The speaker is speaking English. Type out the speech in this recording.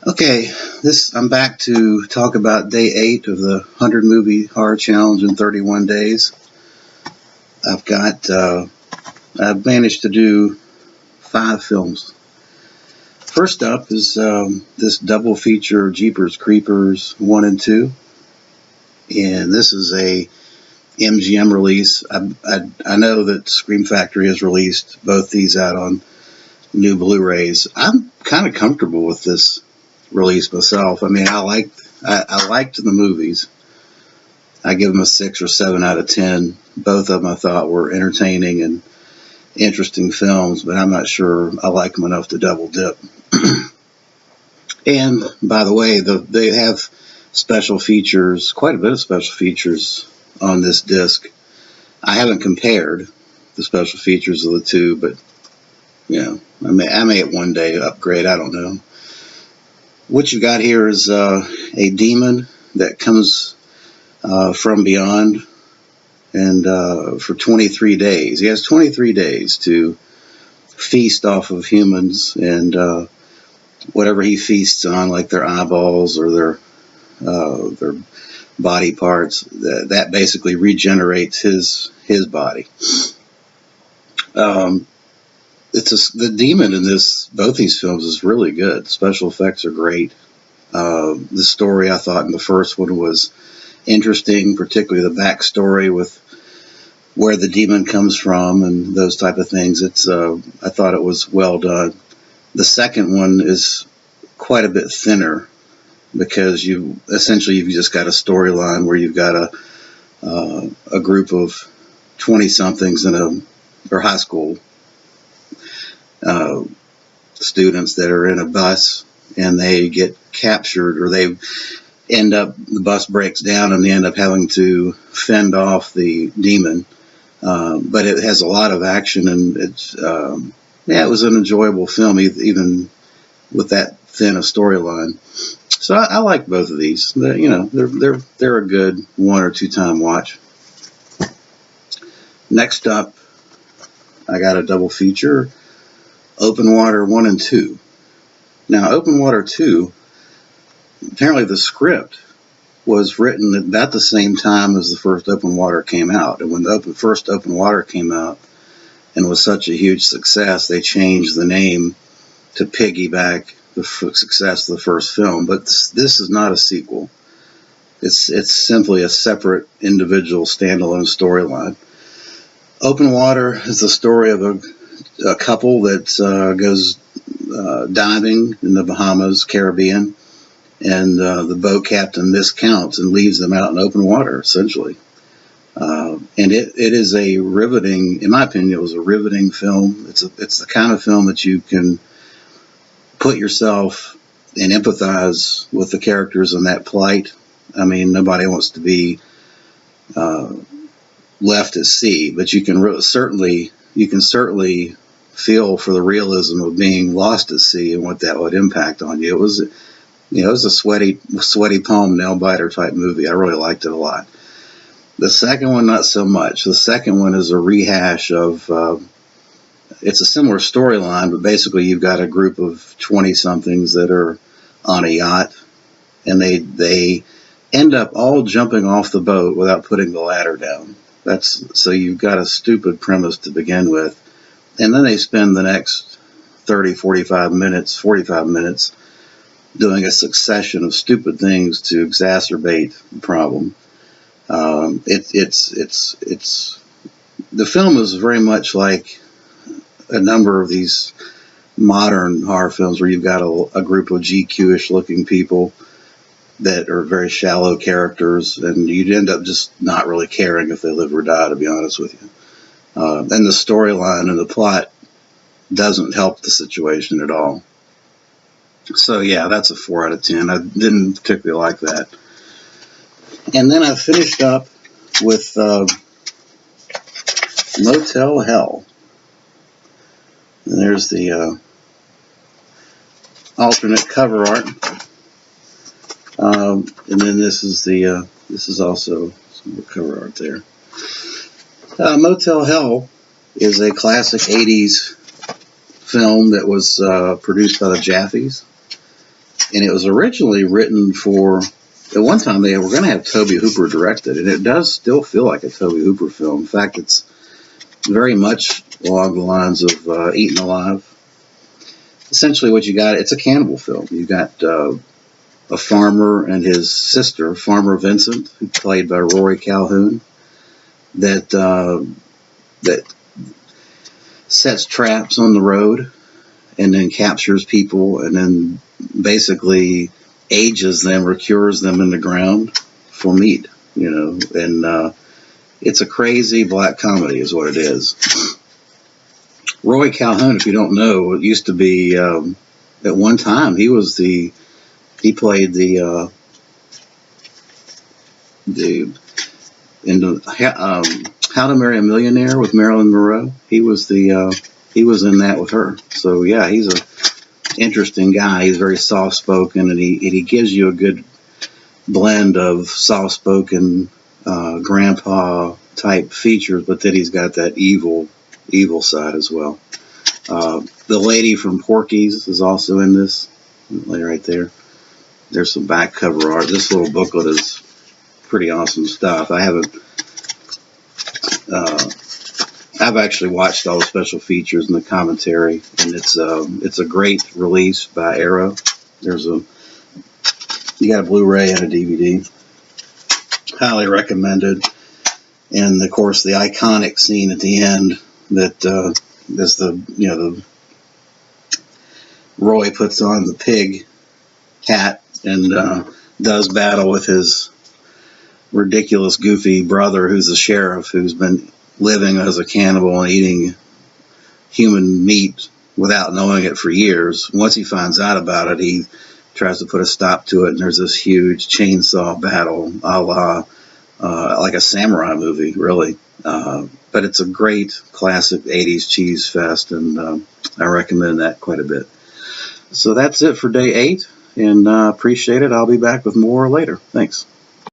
Okay, I'm back to talk about day 8 of the 100 movie horror challenge in 31 days. I've managed to do 5 films. First up is this double feature Jeepers Creepers 1 and 2, and this is a MGM release. I know that Scream Factory has released both these out on new Blu-rays. I'm kind of comfortable with this release myself. I mean, I liked the movies. I give them a 6 or 7 out of 10. Both of them I thought were entertaining and interesting films, but I'm not sure I like them enough to double dip. And by the way, they have special features, quite a bit of special features on this disc. I haven't compared the special features of the two, but I may one day upgrade. I don't know. What you got here is a demon that comes from beyond, and for 23 days. He has 23 days to feast off of humans, and whatever he feasts on, like their eyeballs or their body parts, that basically regenerates his body. The demon in both these films is really good. Special effects are great. The story, I thought, in the first one was interesting, particularly the backstory with where the demon comes from and those type of things. I thought it was well done. The second one is quite a bit thinner because you've just got a storyline where you've got a group of 20-somethings or high school students that are in a bus, and they get captured, or the bus breaks down and they end up having to fend off the demon. But it has a lot of action, and it was an enjoyable film, even with that thin a storyline. So I like both of these. They're a good 1 or 2 time watch. Next up, I got a double feature, Open Water 1 and 2. Now, Open Water 2, apparently the script was written about the same time as the first Open Water came out. And when the first Open Water came out and was such a huge success, they changed the name to piggyback the success of the first film. But this is not a sequel. It's simply a separate, individual, standalone storyline. Open Water is the story of a couple that goes diving in the Bahamas, Caribbean, and the boat captain miscounts and leaves them out in open water, essentially. And it is a riveting, in my opinion, it was a riveting film. It's the kind of film that you can put yourself and empathize with the characters in that plight. I mean, nobody wants to be left at sea, but you can certainly feel for the realism of being lost at sea and what that would impact on you. It was a sweaty palm nail biter type movie. I really liked it a lot. The second one, not so much. The second one is a rehash of, it's a similar storyline, but basically you've got a group of 20-somethings that are on a yacht, and they end up all jumping off the boat without putting the ladder down. So you've got a stupid premise to begin with. And then they spend the next 45 minutes doing a succession of stupid things to exacerbate the problem. The film is very much like a number of these modern horror films where you've got a group of GQ-ish looking people that are very shallow characters, and you'd end up just not really caring if they live or die, to be honest with you. And the storyline and the plot doesn't help the situation at all. So yeah, that's a 4 out of 10. I didn't particularly like that. And then I finished up with Motel Hell. And there's the alternate cover art. And then this is also some cover art there. Motel Hell is a classic 80s film that was produced by the Jaffes. And it was originally written for, at one time they were going to have Tobe Hooper direct it, and it does still feel like a Tobe Hooper film. In fact, it's very much along the lines of Eaten Alive. Essentially what you got, it's a cannibal film. You got a farmer and his sister, Farmer Vincent, who played by Rory Calhoun, that sets traps on the road and then captures people and then basically ages them or cures them in the ground for meat, you know. And it's a crazy black comedy is what it is. Roy Calhoun, if you don't know, it used to be, at one time, he played the How to Marry a Millionaire with Marilyn Monroe. He was in that with her. So yeah, he's a interesting guy. He's very soft spoken, and he gives you a good blend of soft spoken grandpa type features, but then he's got that evil side as well. The lady from Porky's is also in this. Right there. There's some back cover art. This little booklet is pretty awesome stuff. I've actually watched all the special features and the commentary, and it's a great release by Arrow. You got a Blu-ray and a DVD. Highly recommended. And of course the iconic scene at the end that the Roy puts on the pig hat and does battle with his ridiculous, goofy brother who's the sheriff, who's been living as a cannibal and eating human meat without knowing it for years. Once he finds out about it, he tries to put a stop to it, and there's this huge chainsaw battle a la like a samurai movie, really. But it's a great classic 80s cheese fest, and I recommend that quite a bit. So that's it for day 8, and appreciate it. I'll be back with more later. Thanks.